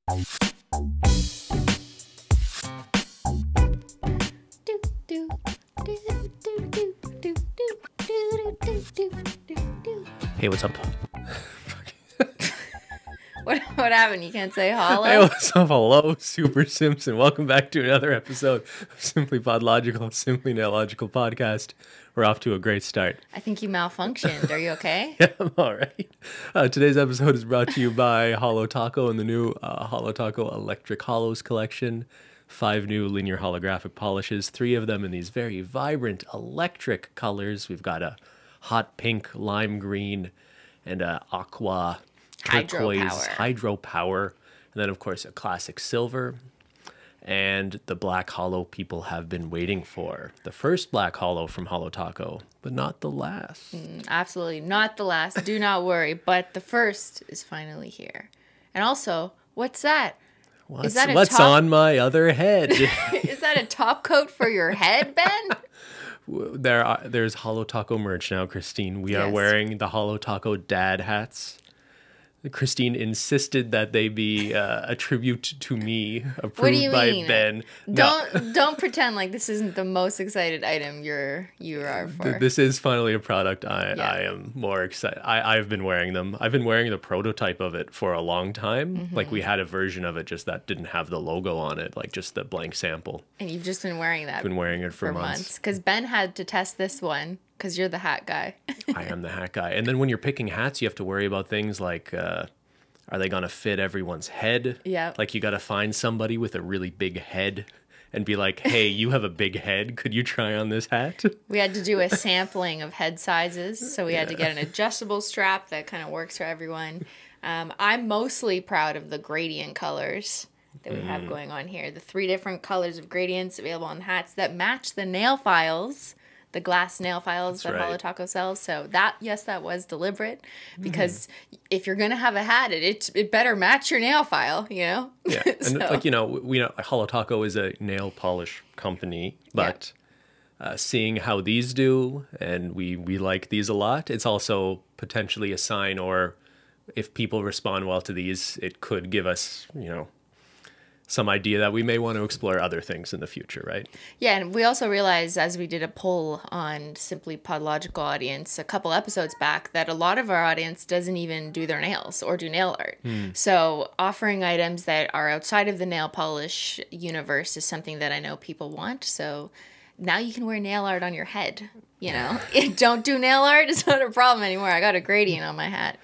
Hey, what's up? What happened? You can't say hello? Hey, what's up? Hello, Super Simpson. Welcome back to another episode of SimplyPodLogical, Simply Nailogical podcast. We're off to a great start. I think you malfunctioned. Are you okay? Yeah, I'm all right. Today's episode is brought to you by Holo Taco and the new Holo Taco Electric Holos collection. 5 new linear holographic polishes, 3 of them in these very vibrant electric colors. We've got a hot pink, lime green, and a aqua turquoise hydro power. And then, of course, a classic silver. And the black holo people have been waiting for. The first black holo from Holo Taco, but not the last. Absolutely not the last. Do not worry. But the first is finally here. And also, what's that? What's on my other head? Is that a top coat for your head, Ben? There's Holo Taco merch now, Cristine. We are wearing the Holo Taco dad hats. Cristine insisted that they be a tribute to me, approved by Ben. Don't pretend like this isn't the most excited item you are for. This is finally a product I am more excited. I've been wearing them. I've been wearing the prototype of it for a long time. Mm-hmm. Like we had a version of it just that didn't have the logo on it, like just the blank sample. And you've just been wearing that. I've been wearing it for months. Because Ben had to test this one. Because you're the hat guy. I am the hat guy. And then when you're picking hats, you have to worry about things like, are they going to fit everyone's head? Yeah. Like you got to find somebody with a really big head and be like, hey, you have a big head. Could you try on this hat? We had to do a sampling of head sizes. So we had to get an adjustable strap that kind of works for everyone. I'm mostly proud of the gradient colors that we have going on here. The 3 different colors of gradients available on the hats that match the nail files. The glass nail files that Holo Taco sells. So that was deliberate because if you're going to have a hat, it better match your nail file, you know? Yeah. And we know Holo Taco is a nail polish company, but seeing how these do, and we like these a lot, it's also potentially a sign, or if people respond well to these, it could give us, some idea that we may want to explore other things in the future, right? Yeah, and we also realized as we did a poll on SimplyPodLogical audience a couple episodes back that a lot of our audience doesn't even do their nails or do nail art. So offering items that are outside of the nail polish universe is something that I know people want. So now you can wear nail art on your head, Don't do nail art, it's not a problem anymore. I got a gradient on my hat.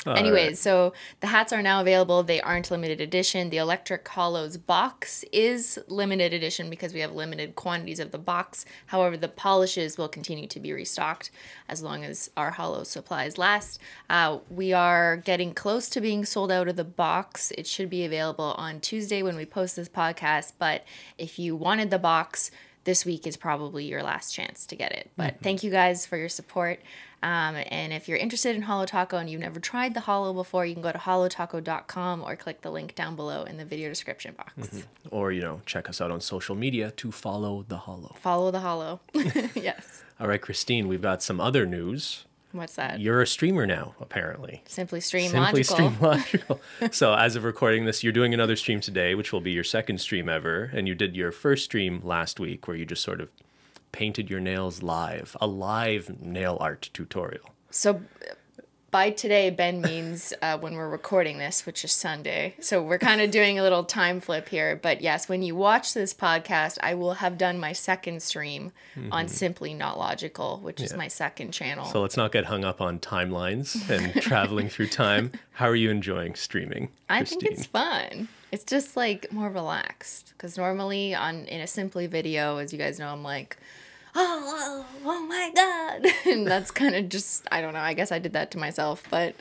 Anyways, so the hats are now available. They aren't limited edition. The Electric Holos box is limited edition because we have limited quantities of the box. However, the polishes will continue to be restocked as long as our holo supplies last. We are getting close to being sold out of the box. It should be available on Tuesday when we post this podcast. But if you wanted the box, this week is probably your last chance to get it. But thank you guys for your support. And if you're interested in Holo Taco and you've never tried the holo before, you can go to holotaco.com or click the link down below in the video description box. Or, check us out on social media to follow the holo. Follow the holo. Yes. All right, Cristine, we've got some other news. What's that? You're a streamer now, apparently. Simply Logical. So as of recording this, you're doing another stream today, which will be your second stream ever. And you did your first stream last week where you just sort of painted your nails live, a live nail art tutorial. So by today, Ben means when we're recording this, which is Sunday. So we're kind of doing a little time flip here. But yes, when you watch this podcast, I will have done my second stream on Simply Nailogical, which is my second channel. So let's not get hung up on timelines and traveling through time. How are you enjoying streaming, Cristine? I think it's fun. It's just like more relaxed. Because normally in a Simply video, as you guys know, I'm like, oh my God. And that's kind of just, I don't know, I guess I did that to myself. But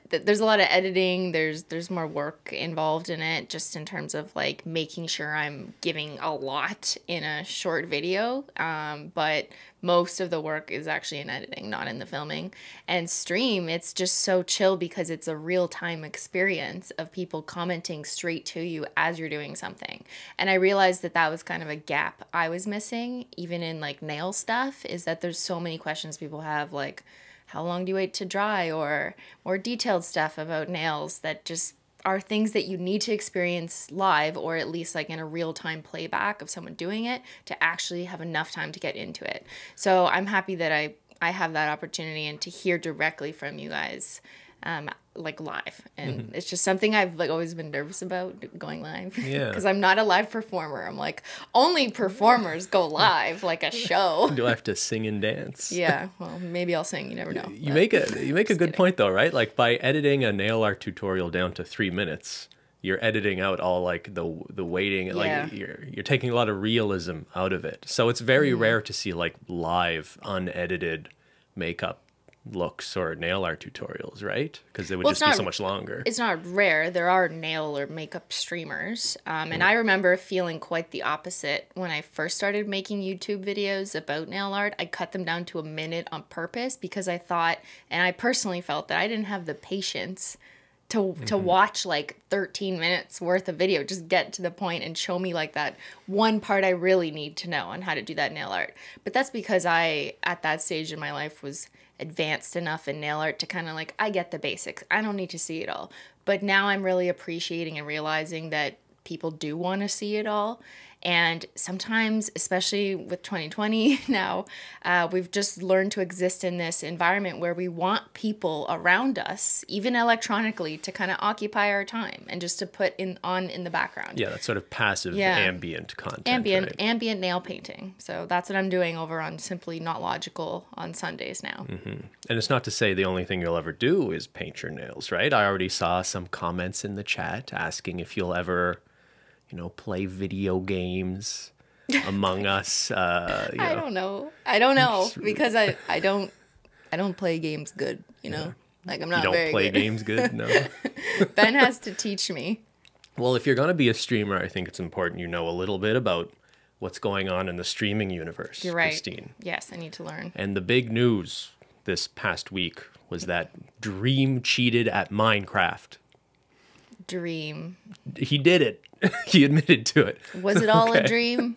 there's a lot of editing. There's more work involved in it, just in terms of like making sure I'm giving a lot in a short video. But most of the work is actually in editing, not in the filming. And stream, it's just so chill because it's a real-time experience of people commenting straight to you as you're doing something. And I realized that was kind of a gap I was missing, even in like nail stuff, is that there's so many questions people have, like, how long do you wait to dry, or more detailed stuff about nails that just are things that you need to experience live, or at least like in a real-time playback of someone doing it, to actually have enough time to get into it. So I'm happy that I have that opportunity and to hear directly from you guys, like live. And it's just something I've like always been nervous about, going live. Yeah. Because I'm not a live performer. I'm like, only performers go live, like a show. Do I have to sing and dance? Yeah, well, maybe I'll sing. You never know. You make a good point though, right? Like by editing a nail art tutorial down to 3 minutes, you're editing out all like the waiting, Yeah. like you're taking a lot of realism out of it. So it's very rare to see like live unedited makeup looks or nail art tutorials, right? Because it would just be so much longer. It's not rare. There are nail or makeup streamers. And I remember feeling quite the opposite when I first started making YouTube videos about nail art. I cut them down to a minute on purpose because I thought, and I personally felt that I didn't have the patience to watch like 13 minutes worth of video. Just get to the point and show me like that one part I really need to know on how to do that nail art. But that's because I, at that stage in my life, was advanced enough in nail art to kind of like, I get the basics. I don't need to see it all. But now I'm really appreciating and realizing that people do want to see it all. And sometimes, especially with 2020 now, we've just learned to exist in this environment where we want people around us, even electronically, to kind of occupy our time and just to put in the background. Yeah, that sort of passive ambient content. Ambient nail painting. So that's what I'm doing over on Simply Nailogical on Sundays now. And it's not to say the only thing you'll ever do is paint your nails, right? I already saw some comments in the chat asking if you'll ever, play video games Among Us. I don't know because I don't play games good. Like I'm not. You don't very play good. games good, no. Ben has to teach me. Well, if you're going to be a streamer, I think it's important you know a little bit about what's going on in the streaming universe. You're right, Cristine. Yes, I need to learn. And the big news this past week was that Dream cheated at Minecraft. Dream. He did it. He admitted to it. Was it all a dream?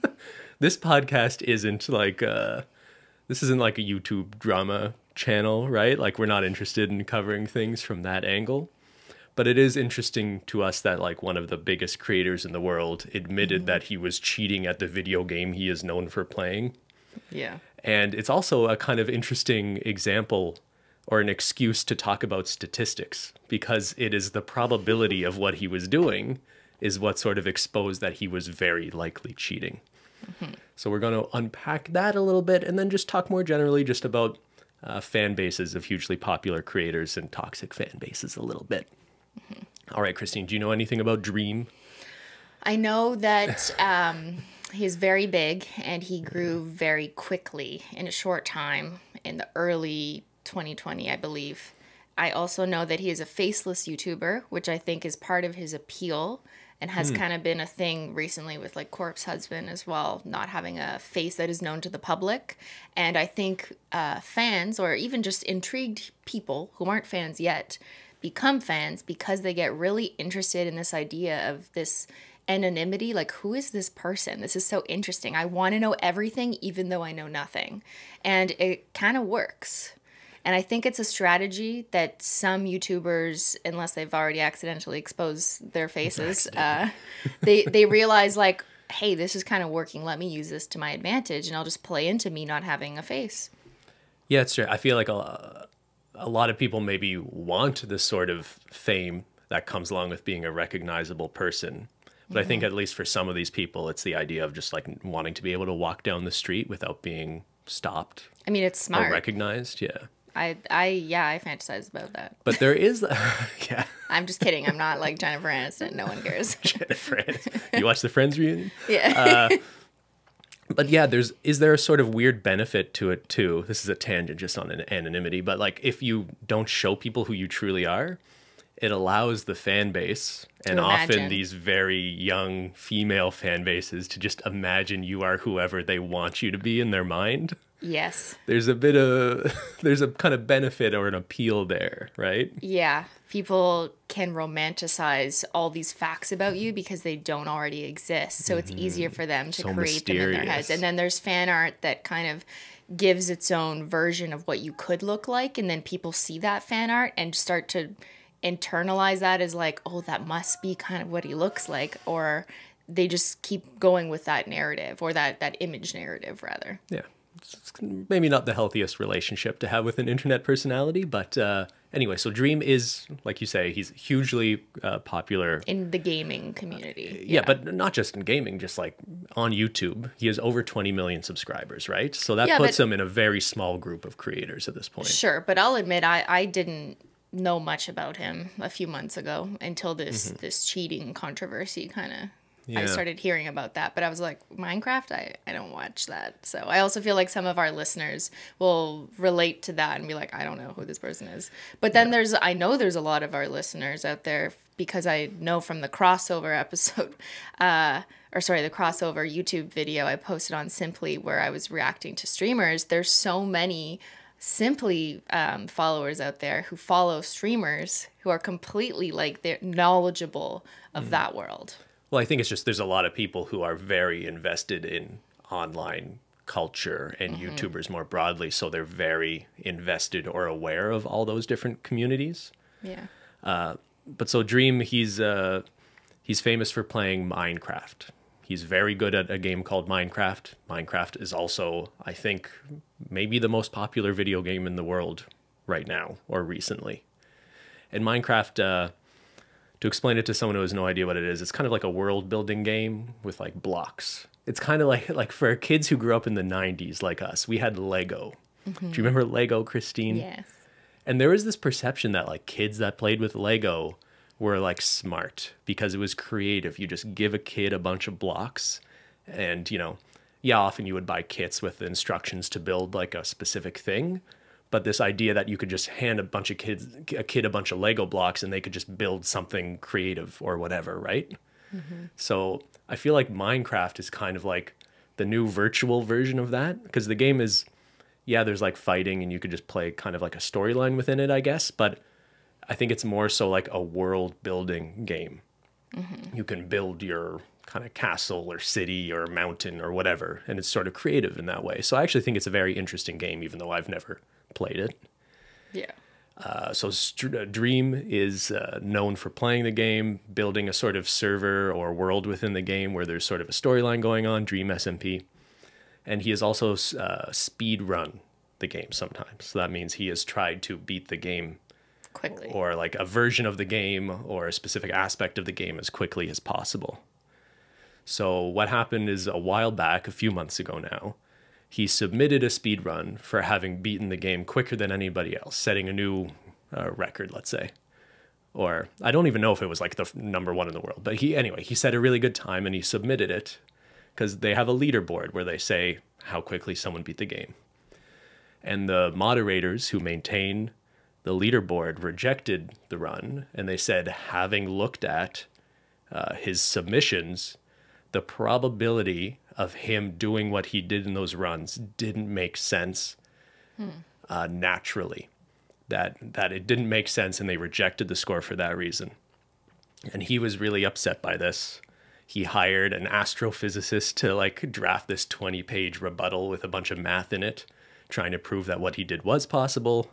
This podcast isn't like this isn't like a YouTube drama channel, right? Like we're not interested in covering things from that angle. But it is interesting to us that like one of the biggest creators in the world admitted that he was cheating at the video game he is known for playing. Yeah. And it's also a kind of interesting example or an excuse to talk about statistics, because it is the probability of what he was doing is what sort of exposed that he was very likely cheating. So we're going to unpack that a little bit and then just talk more generally just about fan bases of hugely popular creators and toxic fan bases a little bit. All right, Cristine, do you know anything about Dream? I know that he's very big and he grew very quickly in a short time in the early 2020, I believe. I also know that he is a faceless YouTuber, which I think is part of his appeal and has kind of been a thing recently with like Corpse Husband as well, not having a face that is known to the public. And I think fans or even just intrigued people who aren't fans yet become fans because they get really interested in this idea of this anonymity. Like, who is this person? This is so interesting. I want to know everything even though I know nothing. And it kind of works. And I think it's a strategy that some YouTubers, unless they've already accidentally exposed their faces, they realize like, hey, this is kind of working. Let me use this to my advantage, and I'll just play into me not having a face. Yeah, it's true. I feel like a lot of people maybe want this sort of fame that comes along with being a recognizable person. But I think at least for some of these people, it's the idea of just like wanting to be able to walk down the street without being stopped. I mean, it's smart. Or recognized, yeah. I fantasize about that. But there is, yeah. I'm just kidding. I'm not like Jennifer Aniston. No one cares. Jennifer Aniston. You watch the Friends reunion? Yeah. But yeah, is there a sort of weird benefit to it too? This is a tangent just on anonymity, but like if you don't show people who you truly are, it allows the fan base and often these very young female fan bases to just imagine you are whoever they want you to be in their mind. Yes. There's a kind of benefit or an appeal there, right? Yeah. People can romanticize all these facts about you because they don't already exist. So it's easier for them to create them in their heads. And then there's fan art that kind of gives its own version of what you could look like. And then people see that fan art and start to internalize that as like, oh, that must be kind of what he looks like, or they just keep going with that narrative, or that image narrative rather. Yeah. It's maybe not the healthiest relationship to have with an internet personality, but anyway, so Dream is, like you say, he's hugely popular In the gaming community. Yeah, but not just in gaming, just like on YouTube. He has over 20 million subscribers, right? So that puts him in a very small group of creators at this point. Sure, but I'll admit I didn't know much about him a few months ago until this cheating controversy kind of... I started hearing about that, but I was like, Minecraft? I don't watch that. So I also feel like some of our listeners will relate to that and be like, I don't know who this person is. But then I know there's a lot of our listeners out there, because I know from the crossover episode, the crossover YouTube video I posted on Simply where I was reacting to streamers. There's so many Simply followers out there who follow streamers who are completely like, they're knowledgeable of that world. Well, I think it's just there's a lot of people who are very invested in online culture and YouTubers more broadly, so they're very invested or aware of all those different communities. Yeah. But so Dream, he's famous for playing Minecraft. He's very good at a game called Minecraft. Minecraft is also, I think, maybe the most popular video game in the world right now or recently. And Minecraft... to explain it to someone who has no idea what it is, it's kind of like a world building game with like blocks. It's kind of like for kids who grew up in the 90s like us, we had Lego. Do you remember Lego, Cristine? Yes. And there was this perception that like kids that played with Lego were like smart because it was creative. You just give a kid a bunch of blocks and, often you would buy kits with instructions to build like a specific thing. But this idea that you could just hand a kid a bunch of Lego blocks and they could just build something creative or whatever, right? So I feel like Minecraft is kind of like the new virtual version of that, because the game is, there's like fighting and you could just play kind of like a storyline within it, I guess. But I think it's more so like a world building game. You can build your kind of castle or city or mountain or whatever, and it's sort of creative in that way. So I actually think it's a very interesting game, even though I've never played it. Yeah. So Dream is known for playing the game, building a sort of server or world within the game where there's sort of a storyline going on, Dream SMP. And he has also speed run the game sometimes. So that means he has tried to beat the game quickly, or like a version of the game or a specific aspect of the game as quickly as possible. So what happened is a while back, a few months ago now, he submitted a speed run for having beaten the game quicker than anybody else, setting a new record, let's say. Or I don't even know if it was like the number one in the world, but he set a really good time and he submitted it because they have a leaderboard where they say how quickly someone beat the game. And the moderators who maintain the leaderboard rejected the run, and they said, having looked at his submissions, the probability of him doing what he did in those runs didn't make sense naturally. That it didn't make sense, and they rejected the score for that reason. And he was really upset by this. He hired an astrophysicist to like draft this 20-page rebuttal with a bunch of math in it, trying to prove that what he did was possible.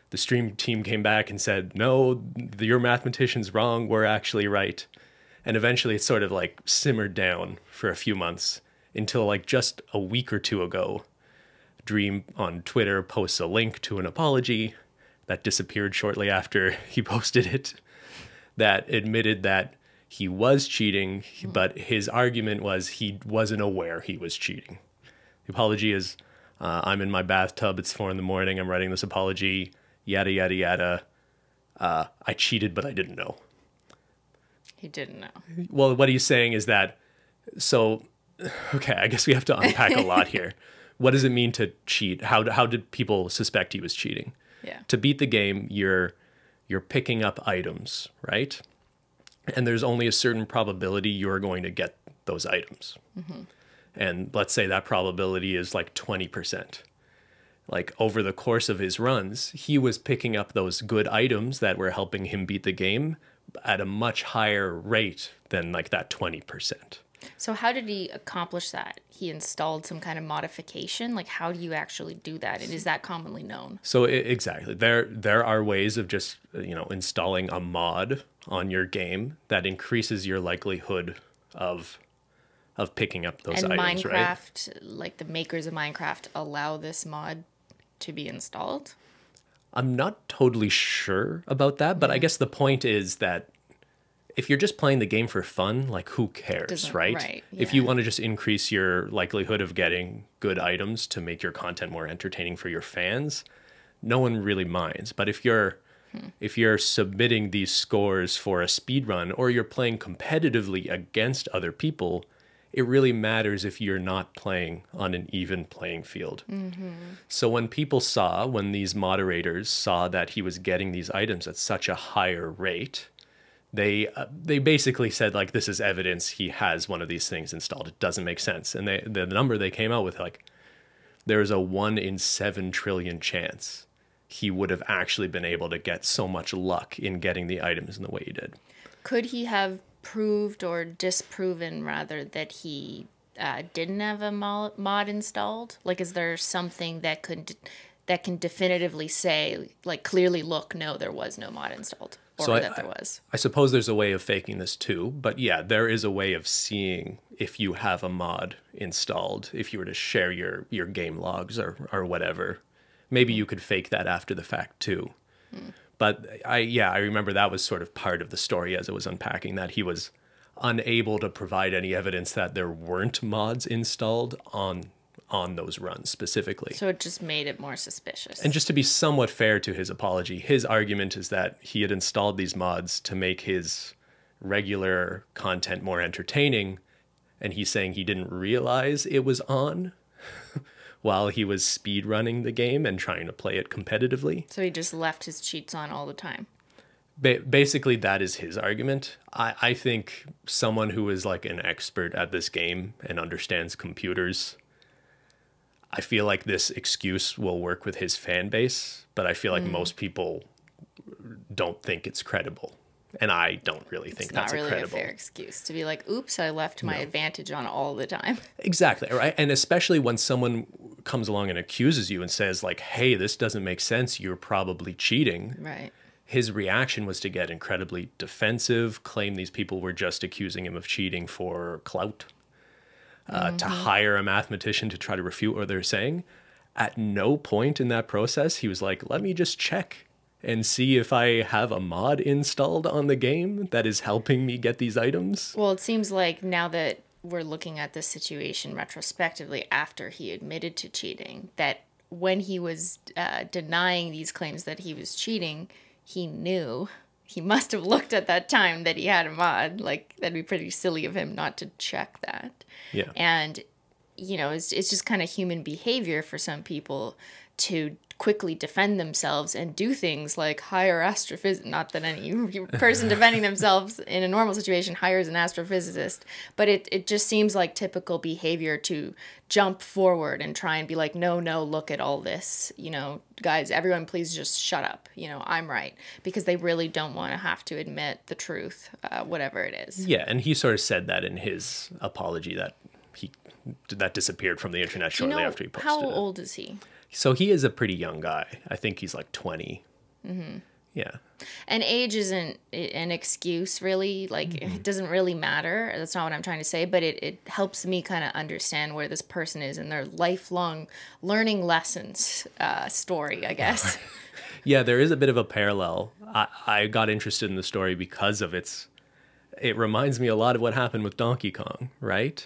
The stream team came back and said, no, your mathematician's wrong, we're actually right. And eventually it sort of like simmered down for a few months until like just a week or two ago, Dream on Twitter posts a link to an apology that disappeared shortly after he posted it, that admitted that he was cheating, but his argument was he wasn't aware he was cheating. The apology is, I'm in my bathtub, it's 4 a.m, I'm writing this apology, yada, yada, yada. I cheated, but I didn't know. He didn't know. Well, what he's saying is that, okay, I guess we have to unpack a lot here. What does it mean to cheat? How did people suspect he was cheating? Yeah. To beat the game, you're picking up items, right? And there's only a certain probability you're going to get those items. And let's say that probability is like 20%. Like over the course of his runs, he was picking up those good items that were helping him beat the game at a much higher rate than like that 20%. So how did he accomplish that? He installed some kind of modification? Like, how do you actually do that? And is that commonly known? So exactly, there are ways of just installing a mod on your game that increases your likelihood of picking up those And items, right? Minecraft, like the makers of Minecraft, allow this mod to be installed? I'm not totally sure about that, but I guess the point is that if you're just playing the game for fun, like who cares, right? Right, If you yeah. want to just increase your likelihood of getting good items to make your content more entertaining for your fans, no one really minds. But if you're submitting these scores for a speed run or you're playing competitively against other people, it really matters if you're not playing on an even playing field. So when these moderators saw that he was getting these items at such a higher rate, they basically said, like, this is evidence he has one of these things installed. It doesn't make sense. And the number they came out with, like, there is a 1 in 7 trillion chance he would have actually been able to get so much luck in getting the items in the way he did. Could he have proved or disproven, rather, that he didn't have a mod installed? Like, is there something that can definitively say, like, clearly, look, no, there was no mod installed, or that there was? I suppose there's a way of faking this too, but yeah, there is a way of seeing if you have a mod installed. If you were to share your game logs or whatever, maybe you could fake that after the fact too. But I remember that was sort of part of the story as it was unpacking, that he was unable to provide any evidence that there weren't mods installed on those runs specifically. So it just made it more suspicious. And just to be somewhat fair to his apology, his argument is that he had installed these mods to make his regular content more entertaining, and he's saying he didn't realize it was on while he was speed running the game and trying to play it competitively. So he just left his cheats on all the time. Basically, that is his argument. I think someone who is like an expert at this game and understands computers, I feel like this excuse will work with his fan base, but I feel like most people don't think it's credible. And I don't really think that's It's not really credible. a fair excuse to be like, oops, I left my advantage on all the time. Exactly, right? And especially when someone comes along and accuses you and says, like, hey, this doesn't make sense, you're probably cheating. Right. His reaction was to get incredibly defensive, claim these people were just accusing him of cheating for clout, to hire a mathematician to try to refute what they're saying. At no point in that process, he was like, let me just check and see if I have a mod installed on the game that is helping me get these items. Well, it seems like now that we're looking at this situation retrospectively after he admitted to cheating, that when he was denying these claims that he was cheating, he knew. He must have looked at that time that he had a mod. Like, that'd be pretty silly of him not to check that. Yeah. And, it's just kind of human behavior for some people to quickly defend themselves and do things like hire astrophysicists. Not that any person defending themselves in a normal situation hires an astrophysicist, but it just seems like typical behavior to jump forward and try and be like, no, look at all this, guys, everyone please just shut up, I'm right, because they really don't want to have to admit the truth, whatever it is. Yeah, and he sort of said that in his apology that disappeared from the internet shortly after he posted how it. old is he? So he is a pretty young guy. I think he's like 20. Mm-hmm. Yeah. And age isn't an excuse, really. Like, it doesn't really matter. That's not what I'm trying to say. But it helps me kind of understand where this person is in their lifelong learning lessons story, I guess. Yeah, there is a bit of a parallel. I got interested in the story because of it reminds me a lot of what happened with Donkey Kong, right?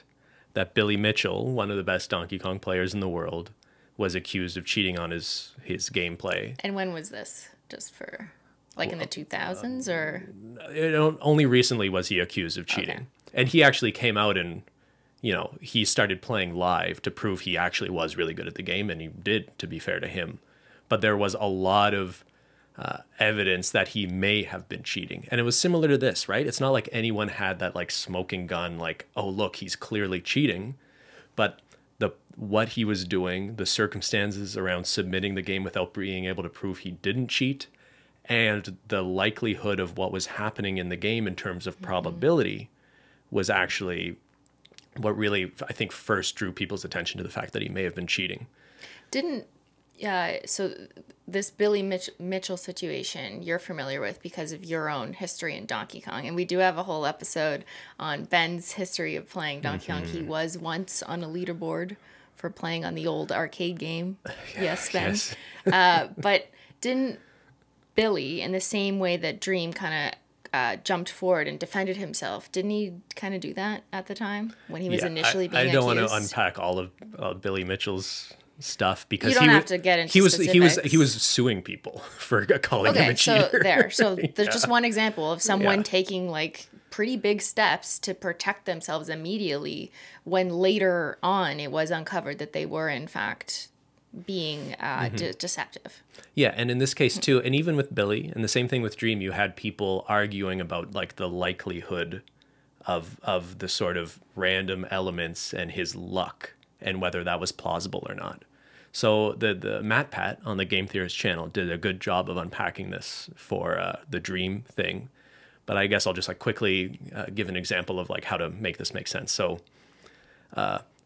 That Billy Mitchell, one of the best Donkey Kong players in the world, was accused of cheating on his gameplay. And when was this? Just for, like, in the 2000s, or? Only recently was he accused of cheating. Okay. And he actually came out and, he started playing live to prove he actually was really good at the game, and he did, to be fair to him. But there was a lot of evidence that he may have been cheating. And it was similar to this, right? It's not like anyone had that, like, smoking gun, like, oh, look, he's clearly cheating. But what he was doing, the circumstances around submitting the game without being able to prove he didn't cheat, and the likelihood of what was happening in the game in terms of probability was actually what really, I think, first drew people's attention to the fact that he may have been cheating. Didn't, so this Billy Mitchell situation you're familiar with because of your own history in Donkey Kong. And we do have a whole episode on Ben's history of playing Donkey Kong. He was once on a leaderboard for playing on the old arcade game. Yes, Ben. Yes. But didn't Billy, in the same way that Dream kind of jumped forward and defended himself, didn't he kind of do that at the time when he was initially being accused? I don't want to unpack all of Billy Mitchell's stuff because you don't have to get into specifics. He was suing people for calling him a cheater. So there's just one example of someone taking like pretty big steps to protect themselves immediately when later on it was uncovered that they were in fact being deceptive. Yeah, and in this case too, and even with Billy, and the same thing with Dream, you had people arguing about like the likelihood of the sort of random elements and his luck and whether that was plausible or not. So the Matt Pat on the Game Theorist channel did a good job of unpacking this for the Dream thing. But I guess I'll just like quickly give an example of like how to make this make sense. So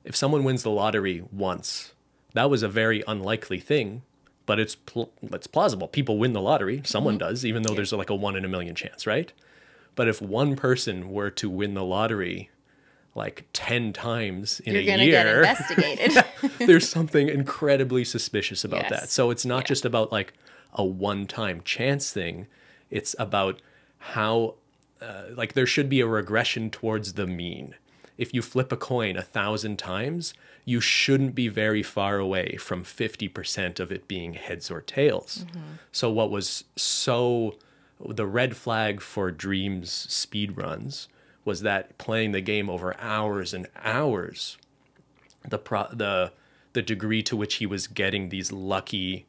if someone wins the lottery once, that was a very unlikely thing, but it's plausible. People win the lottery. Someone does, even though there's like a 1 in a million chance, right? But if one person were to win the lottery like 10 times in a year, you're going to get investigated. There's something incredibly suspicious about that. So it's not just about like a one-time chance thing. It's about how, like there should be a regression towards the mean. If you flip a coin 1,000 times, you shouldn't be very far away from 50% of it being heads or tails. So what was the red flag for Dream's speed runs was that playing the game over hours and hours, the degree to which he was getting these lucky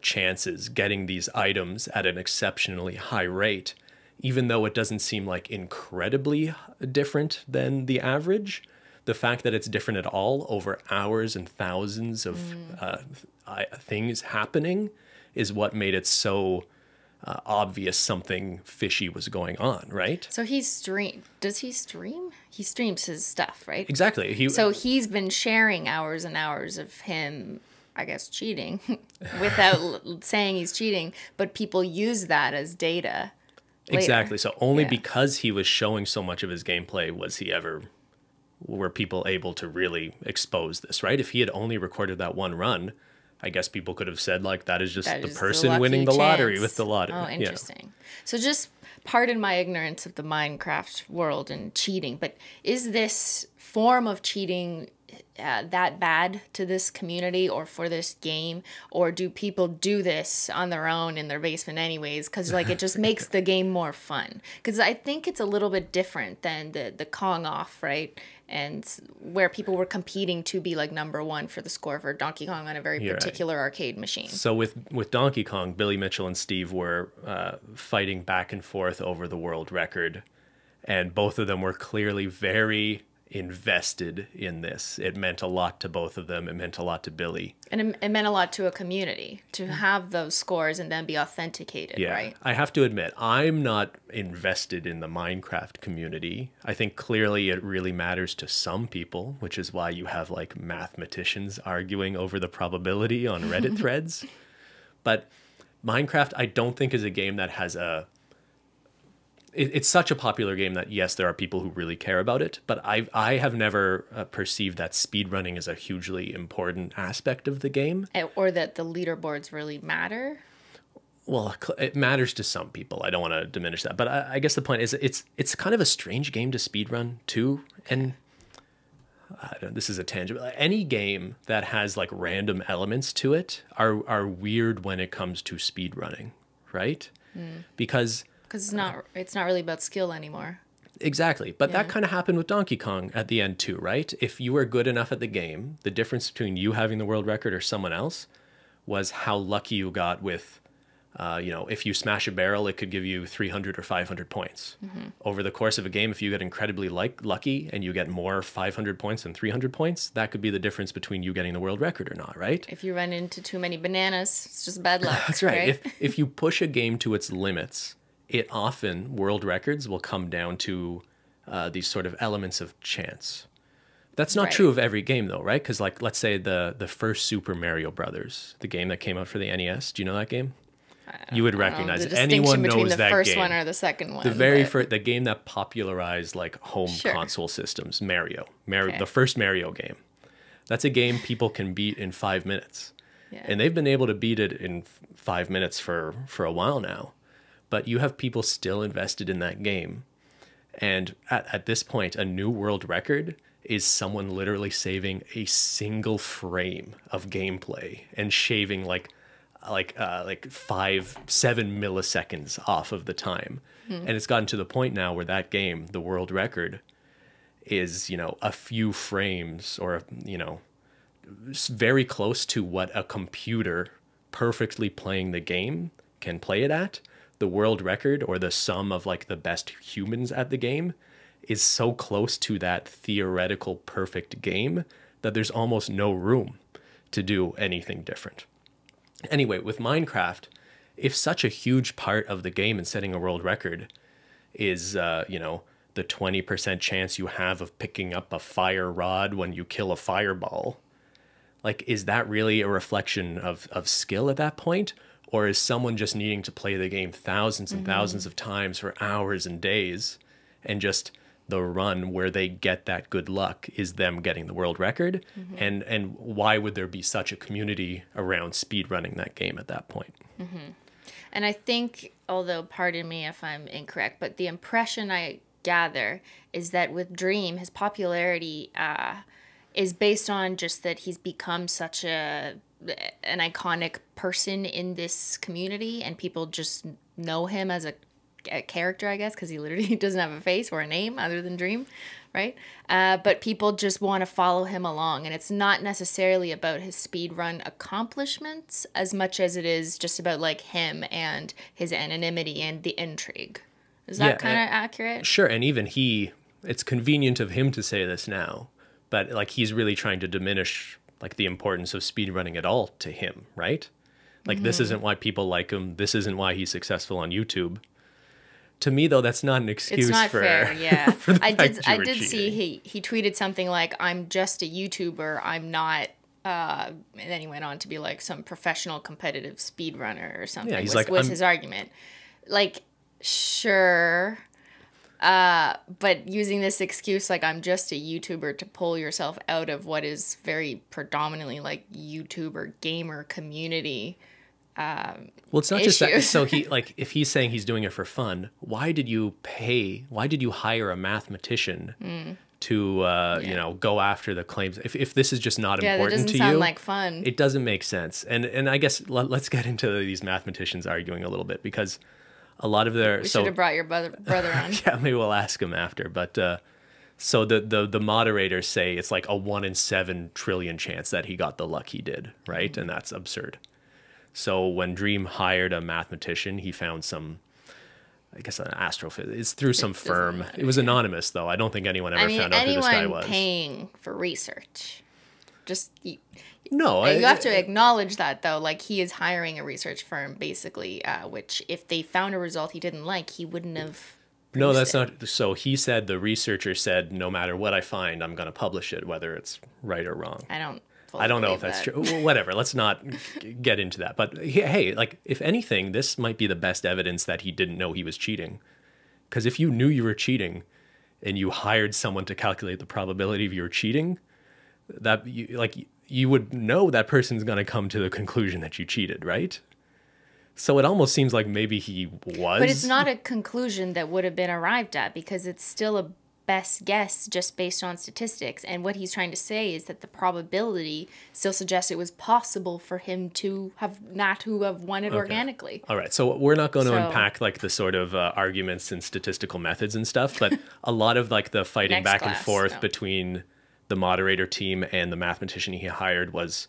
chances, getting these items at an exceptionally high rate, even though it doesn't seem like incredibly different than the average, the fact that it's different at all over hours and thousands of things happening is what made it so obvious something fishy was going on, right? So does he stream? He streams his stuff, right? Exactly. So he's been sharing hours and hours of him, I guess, cheating without saying he's cheating, but people use that as data later. Exactly. So only because he was showing so much of his gameplay were people able to really expose this, right? If he had only recorded that one run, I guess people could have said, like, that is just the person winning the lottery with the lottery. Oh, interesting. Yeah. So just pardon my ignorance of the Minecraft world and cheating, but is this form of cheating that bad to this community or for this game? Or do people do this on their own in their basement anyways? Because, like, it just makes the game more fun. Because I think it's a little bit different than the Kong off, right? And where people were competing to be like #1 for the score for Donkey Kong on a very particular arcade machine. So with Donkey Kong, Billy Mitchell and Steve were fighting back and forth over the world record, and both of them were clearly very invested in this. It meant a lot to both of them. It meant a lot to Billy. And it meant a lot to a community to have those scores and then be authenticated, right? I have to admit, I'm not invested in the Minecraft community. I think clearly it really matters to some people, which is why you have like mathematicians arguing over the probability on Reddit threads. But Minecraft, I don't think is a game that has it's such a popular game that, yes, there are people who really care about it, but I have never perceived that speedrunning is a hugely important aspect of the game. Or that the leaderboards really matter? Well, it matters to some people. I don't want to diminish that. But I guess the point is it's kind of a strange game to speedrun, too. And this is a tangent. Any game that has, like, random elements to it are weird when it comes to speedrunning, right? Because it's not really about skill anymore. Exactly. But that kind of happened with Donkey Kong at the end too, right? If you were good enough at the game, the difference between you having the world record or someone else was how lucky you got with, if you smash a barrel, it could give you 300 or 500 points. Over the course of a game, if you get incredibly lucky and you get more 500 points than 300 points, that could be the difference between you getting the world record or not, right? If you run into too many bananas, it's just bad luck. That's right. If you push a game to its limits, world records will come down to these sort of elements of chance. That's not Right. true of every game though, right? Because like, let's say the first Super Mario Brothers, the game that came out for the NES. Do you know that game? You would I don't know recognize the it. distinction Anyone between knows the that first game. one or the second one. The very but- first, the game that popularized like home Sure. console systems, Mario, Okay. the first Mario game. That's a game people can beat in 5 minutes, Yeah. and they've been able to beat it in 5 minutes for a while now. But you have people still invested in that game, and at this point, a new world record is someone literally saving a single frame of gameplay and shaving like 5-7 milliseconds off of the time. And it's gotten to the point now where that game, the world record, is, you know, a few frames or, you know, very close to what a computer perfectly playing the game can play it at. The world record, or the sum of like the best humans at the game, is so close to that theoretical perfect game that there's almost no room to do anything different. Anyway, with Minecraft, if such a huge part of the game and setting a world record is, you know, the 20% chance you have of picking up a fire rod when you kill a fireball, like, is that really a reflection of skill at that point? Or is someone just needing to play the game thousands and thousands of times for hours and days, and just the run where they get that good luck is them getting the world record? And why would there be such a community around speedrunning that game at that point? And I think, although pardon me if I'm incorrect, but the impression I gather is that with Dream, his popularity is based on just that he's become such an iconic person in this community, and people just know him as a character, I guess, because he literally doesn't have a face or a name other than Dream, right? But people just want to follow him along, and it's not necessarily about his speedrun accomplishments as much as it is just about like him and his anonymity and the intrigue. Is that kind of accurate? Sure, and even it's convenient of him to say this now, but like he's really trying to diminish like the importance of speedrunning at all to him, right? Like this isn't why people like him. This isn't why he's successful on YouTube. To me, though, that's not an excuse It's not for fair, yeah. for the I fact you were did see cheating. he tweeted something like, "I'm just a YouTuber. I'm not." And then he went on to be like some professional competitive speedrunner or something. Yeah, he's was, like, was I'm- his argument. Like, sure. But using this excuse, like, I'm just a YouTuber, to pull yourself out of what is very predominantly like YouTuber gamer community. Well, it's not just that. issues. So if he's saying he's doing it for fun, why did you hire a mathematician to, you know, go after the claims? If this is just not Yeah, that important doesn't to sound you, like fun. it doesn't make sense. And I guess let's get into these mathematicians arguing a little bit, because a lot of their We should have brought your brother on. yeah, maybe we'll ask him after. But so the moderators say it's like a 1 in 7 trillion chance that he got the luck he did, right? And that's absurd. So when Dream hired a mathematician, he found some, I guess, an astrophysicist. It's through some firm. matter, It was anonymous, though. I don't think anyone ever I mean, found out who this guy anyone was. paying for research, just No, you have to acknowledge that, though. Like, he is hiring a research firm, basically, which if they found a result he didn't like, he wouldn't have. No, that's produced not. So he said, the researcher said, no matter what I find, I'm going to publish it, whether it's right or wrong. it. I don't know if that's true. Well, whatever. Let's not get into that. But hey, like, if anything, this might be the best evidence that he didn't know he was cheating. Because if you knew you were cheating and you hired someone to calculate the probability of your cheating, that you would know that person's going to come to the conclusion that you cheated, right? So it almost seems like maybe he was. But it's not a conclusion that would have been arrived at, because it's still a best guess just based on statistics. And what he's trying to say is that the probability still suggests it was possible for him to have won it organically. All right, so we're not going to So- unpack like the sort of arguments and statistical methods and stuff, but a lot of like the fighting Next back and class, forth no. between the moderator team and the mathematician he hired was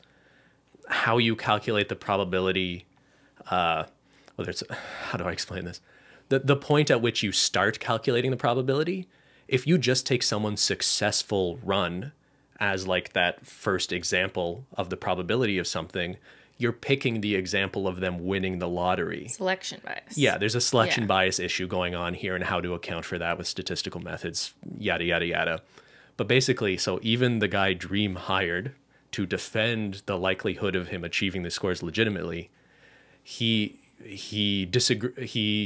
how you calculate the probability. How do I explain this? The point at which you start calculating the probability. If you just take someone's successful run as like that first example of the probability of something, you're picking the example of them winning the lottery. Selection bias. Yeah, there's a selection Yeah. bias issue going on here and how to account for that with statistical methods, yada, yada, yada. But basically, so even the guy Dream hired to defend the likelihood of him achieving the scores legitimately, he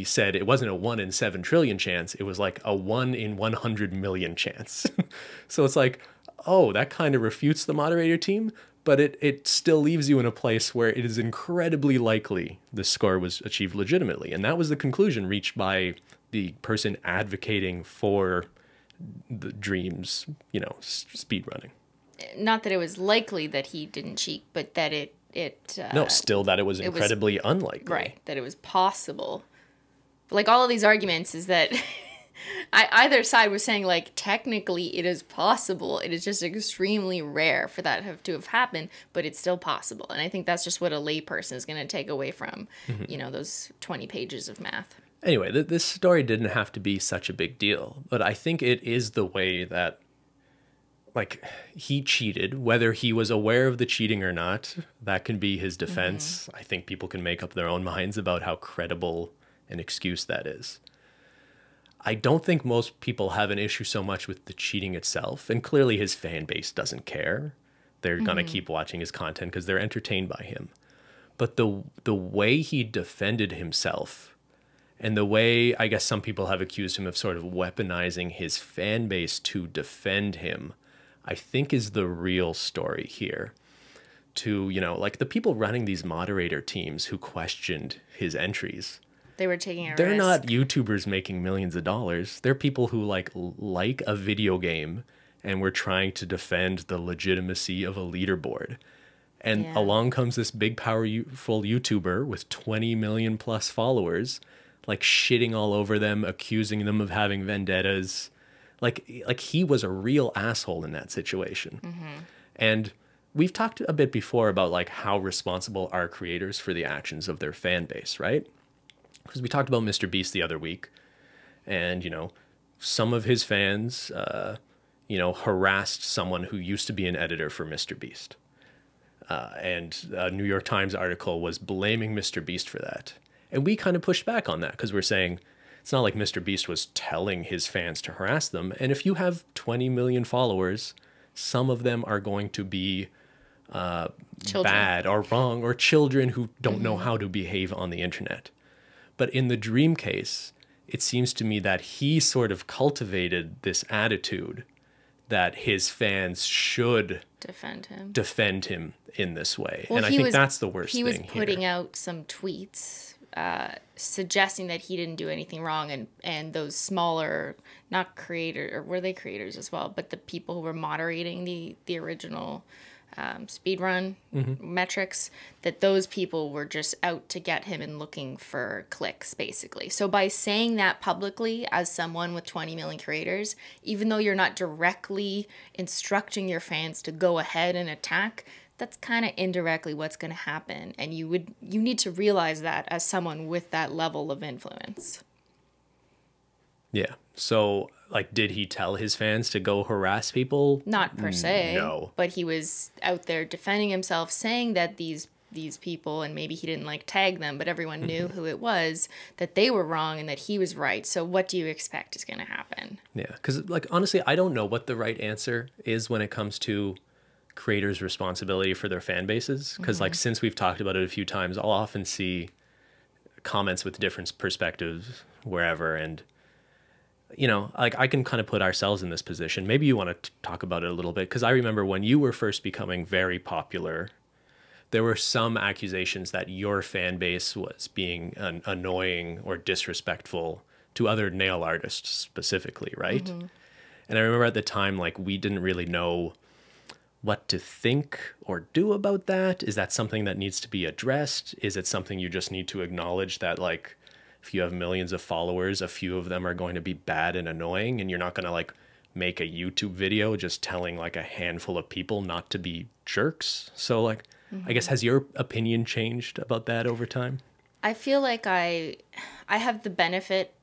said it wasn't a 1 in 7 trillion chance, it was like a 1 in 100 million chance. So it's like, oh, that kind of refutes the moderator team, but it still leaves you in a place where it is incredibly likely the score was achieved legitimately. And that was the conclusion reached by the person advocating for the Dream's, speed running. Not that it was likely that he didn't cheat, but that no, still that it was incredibly unlikely. Right, that it was possible. But like all of these arguments is that either side was saying like technically it is possible. It is just extremely rare for that to have happened, but it's still possible. And I think that's just what a layperson is going to take away from, those 20 pages of math. Anyway, this story didn't have to be such a big deal, but I think it is the way that, like, he cheated, whether he was aware of the cheating or not. That can be his defense. I think people can make up their own minds about how credible an excuse that is. I don't think most people have an issue so much with the cheating itself, and clearly his fan base doesn't care. They're going to keep watching his content because they're entertained by him. But the way he defended himself, and the way I guess some people have accused him of sort of weaponizing his fan base to defend him, I think is the real story here. To, like the people running these moderator teams who questioned his entries, they were taking a risk. They're not YouTubers making millions of dollars. They're people who like a video game and were trying to defend the legitimacy of a leaderboard. And along comes this big, powerful YouTuber with 20 million plus followers, like shitting all over them, accusing them of having vendettas. Like he was a real asshole in that situation. And we've talked a bit before about like how responsible are creators for the actions of their fan base, right? Because we talked about Mr. Beast the other week, and, some of his fans, harassed someone who used to be an editor for Mr. Beast. And a New York Times article was blaming Mr. Beast for that. And we kind of pushed back on that because we're saying it's not like Mr. Beast was telling his fans to harass them. And if you have 20 million followers, some of them are going to be bad or wrong, or children who don't know how to behave on the internet. But in the Dream case, it seems to me that he sort of cultivated this attitude that his fans should defend him in this way. Well, and I think that's the worst thing here. He was putting out some tweets suggesting that he didn't do anything wrong, and those smaller, not creators, or were they creators as well, but the people who were moderating the original speedrun metrics, that those people were just out to get him and looking for clicks, basically. So by saying that publicly as someone with 20 million creators, even though you're not directly instructing your fans to go ahead and attack, that's kind of indirectly what's going to happen. And you need to realize that as someone with that level of influence. Yeah. So, like, did he tell his fans to go harass people? Not per se. No. But he was out there defending himself, saying that these people, and maybe he didn't like tag them, but everyone knew who it was, that they were wrong and that he was right. So what do you expect is going to happen? Yeah. Because, like, honestly, I don't know what the right answer is when it comes to creators' responsibility for their fan bases. Because, like, since we've talked about it a few times, I'll often see comments with different perspectives wherever, and like I can kind of put ourselves in this position. Maybe you want to talk about it a little bit, because I remember when you were first becoming very popular, there were some accusations that your fan base was being annoying or disrespectful to other nail artists specifically, right? And I remember at the time, like, we didn't really know what to think or do about that. Is that something that needs to be addressed? Is it something you just need to acknowledge that, like, if you have millions of followers, a few of them are going to be bad and annoying, and you're not going to like make a YouTube video just telling like a handful of people not to be jerks? So like, I guess, has your opinion changed about that over time? I feel like I have the benefit,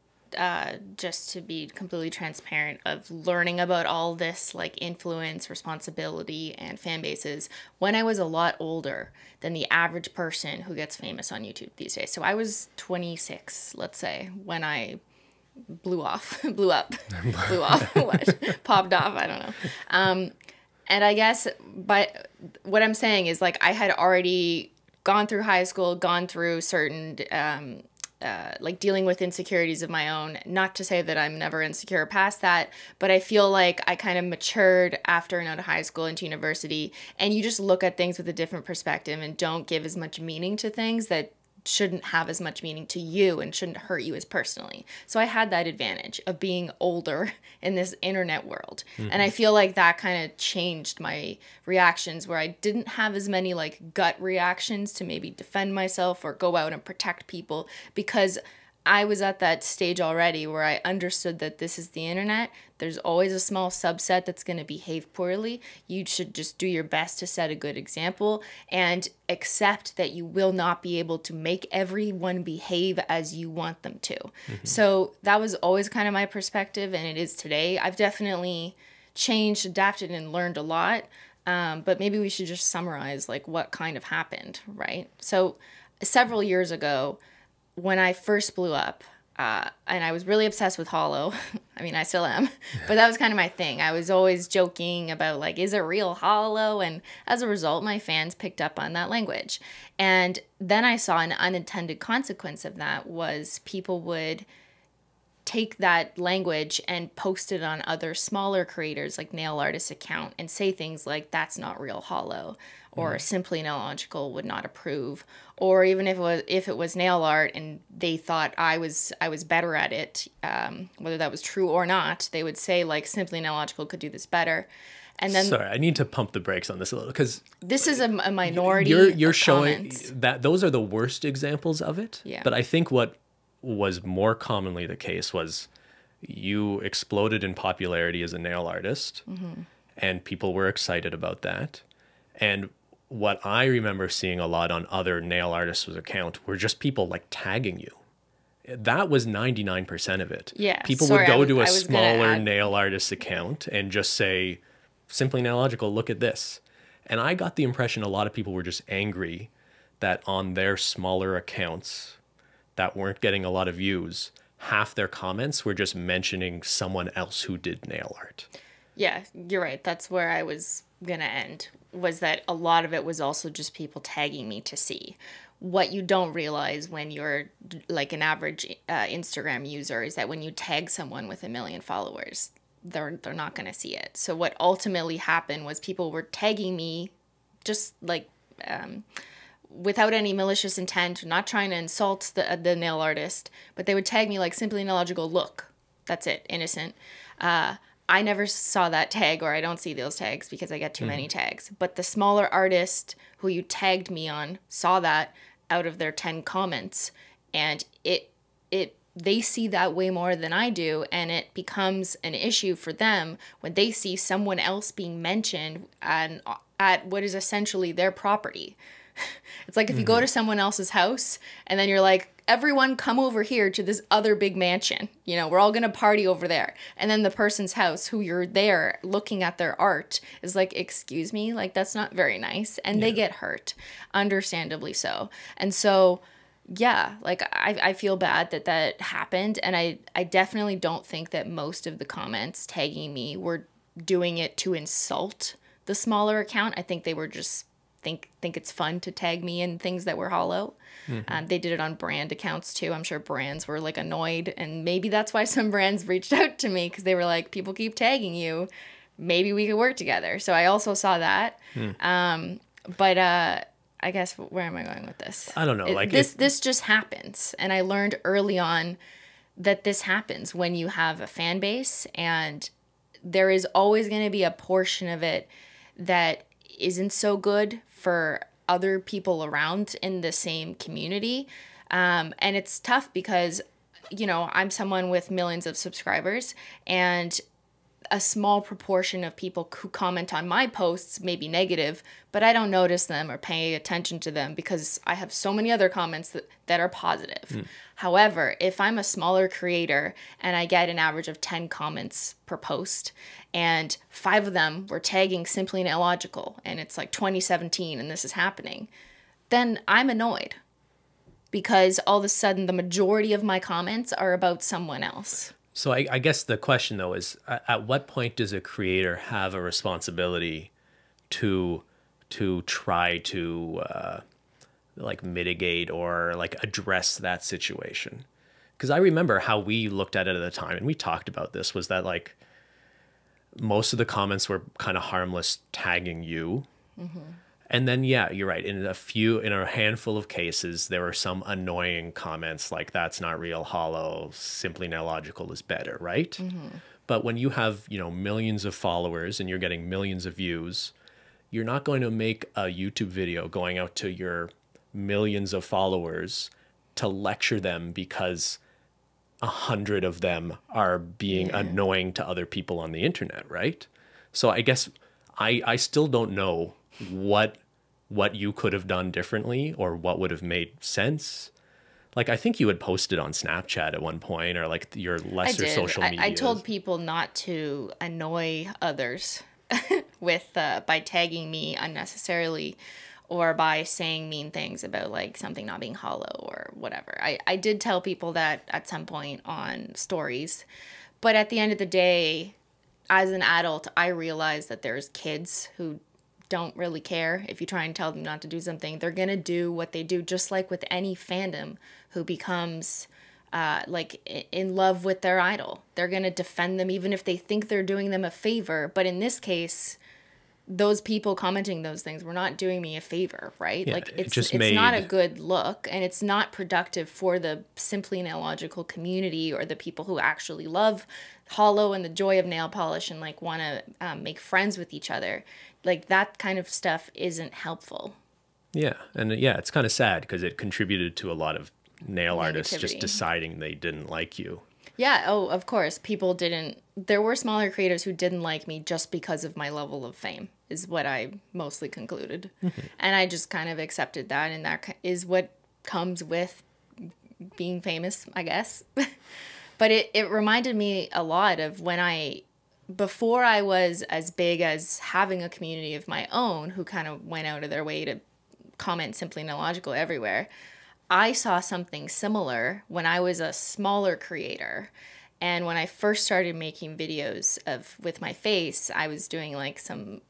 just to be completely transparent, of learning about all this like influence, responsibility, and fan bases when I was a lot older than the average person who gets famous on YouTube these days. So I was 26, let's say, when I blew off, blew up, blew off, what? Popped off, I don't know. And I guess, but what I'm saying is like I had already gone through high school, gone through certain, like dealing with insecurities of my own. Not to say that I'm never insecure past that, but I feel like I kind of matured after and out of high school into university, and you just look at things with a different perspective and don't give as much meaning to things that shouldn't have as much meaning to you and shouldn't hurt you as personally. So I had that advantage of being older in this internet world. Mm-hmm. And I feel like that kind of changed my reactions, where I didn't have as many like gut reactions to maybe defend myself or go out and protect people, because I was at that stage already where I understood that this is the internet. There's always a small subset that's going to behave poorly. You should just do your best to set a good example and accept that you will not be able to make everyone behave as you want them to. Mm-hmm. So that was always kind of my perspective, and it is today. I've definitely changed, adapted, and learned a lot. But maybe we should just summarize like what kind of happened, right? So several years ago, when I first blew up, and I was really obsessed with holo. I mean, I still am, but that was kind of my thing. I was always joking about like, is it real holo? And as a result, my fans picked up on that language. And then I saw an unintended consequence of that was people would take that language and post it on other smaller creators like nail artist account and say things like, that's not real holo, or Simply Nailogical would not approve, or even if it was nail art and they thought I was better at it, whether that was true or not, they would say like Simply Nailogical could do this better. And then, sorry, I need to pump the brakes on this a little, because this is a minority. You're showing comments. That those are the worst examples of it. Yeah. But I think what was more commonly the case was you exploded in popularity as a nail artist, and people were excited about that. And what I remember seeing a lot on other nail artists' account were just people like tagging you. That was 99% of it. Yeah. People would go to a smaller nail artist account and just say, Simply Nailogical, look at this. And I got the impression a lot of people were just angry that on their smaller accounts that weren't getting a lot of views, half their comments were just mentioning someone else who did nail art. Yeah, you're right. That's where I was going to end, was that a lot of it was also just people tagging me to see. What you don't realize when you're like an average Instagram user is that when you tag someone with 1 million followers, they're not going to see it. So what ultimately happened was people were tagging me just like without any malicious intent, not trying to insult the nail artist, but they would tag me like Simply Nailogical, look. That's it, innocent. I never saw that tag, or I don't see those tags because I get too many tags. But the smaller artist who you tagged me on saw that out of their 10 comments, and they see that way more than I do, and it becomes an issue for them when they see someone else being mentioned at what is essentially their property. It's like if you go to someone else's house and then you're like, everyone come over here to this other big mansion. You know, we're all going to party over there. And then the person's house who you're there looking at their art is like, excuse me, like that's not very nice. And they get hurt, understandably so. And so, yeah, like I feel bad that happened. And I definitely don't think that most of the comments tagging me were doing it to insult the smaller account. I think they were just think it's fun to tag me in things that were holo. They did it on brand accounts too. I'm sure brands were like annoyed, and maybe that's why some brands reached out to me, because they were like, people keep tagging you, maybe we could work together. So I also saw that. But I guess, where am I going with this? I don't know. This just happens, and I learned early on that this happens when you have a fan base, and there is always going to be a portion of it that isn't so good for other people around in the same community. And it's tough because, you know, I'm someone with millions of subscribers, and a small proportion of people who comment on my posts may be negative, but I don't notice them or pay attention to them because I have so many other comments that are positive. However, if I'm a smaller creator and I get an average of 10 comments per post, and 5 of them were tagging Simply Nailogical, and it's like 2017 and this is happening, then I'm annoyed. because all of a sudden the majority of my comments are about someone else. So I guess the question, though, is at what point does a creator have a responsibility to try to like mitigate or like address that situation? Because I remember how we looked at it at the time, and we talked about this, was that like most of the comments were kind of harmless, tagging you. And then, yeah, you're right. In a handful of cases, there were some annoying comments like, that's not real holo, Simply Nailogical is better, right? But when you have, millions of followers and you're getting millions of views, you're not going to make a YouTube video going out to your millions of followers to lecture them because 100 of them are being annoying to other people on the internet, right? So I guess I still don't know what you could have done differently or what would have made sense. Like, I think you had posted on Snapchat at one point, or like your lesser social media. I told people not to annoy others with by tagging me unnecessarily or by saying mean things about like something not being holo or whatever. I did tell people that at some point on stories, but at the end of the day, as an adult, I realized that there's kids who don't really care. If you try and tell them not to do something, they're going to do what they do, just like with any fandom who becomes like in love with their idol. They're going to defend them even if they think they're doing them a favor. But in this case, those people commenting those things were not doing me a favor, right? Yeah, like it's not a good look, and it's not productive for the Simply Nailogical community or the people who actually love holo and the joy of nail polish and like want to make friends with each other. Like, that kind of stuff isn't helpful. Yeah, and it's kind of sad because it contributed to a lot of nail artists just deciding they didn't like you. Yeah, oh, of course. People didn't... There were smaller creators who didn't like me just because of my level of fame, is what I mostly concluded. And I just kind of accepted that, and that is what comes with being famous, I guess. But it reminded me a lot of when before I was as big as having a community of my own who kind of went out of their way to comment Simply Nailogical everywhere, I saw something similar when I was a smaller creator. And when I first started making videos with my face, I was doing like some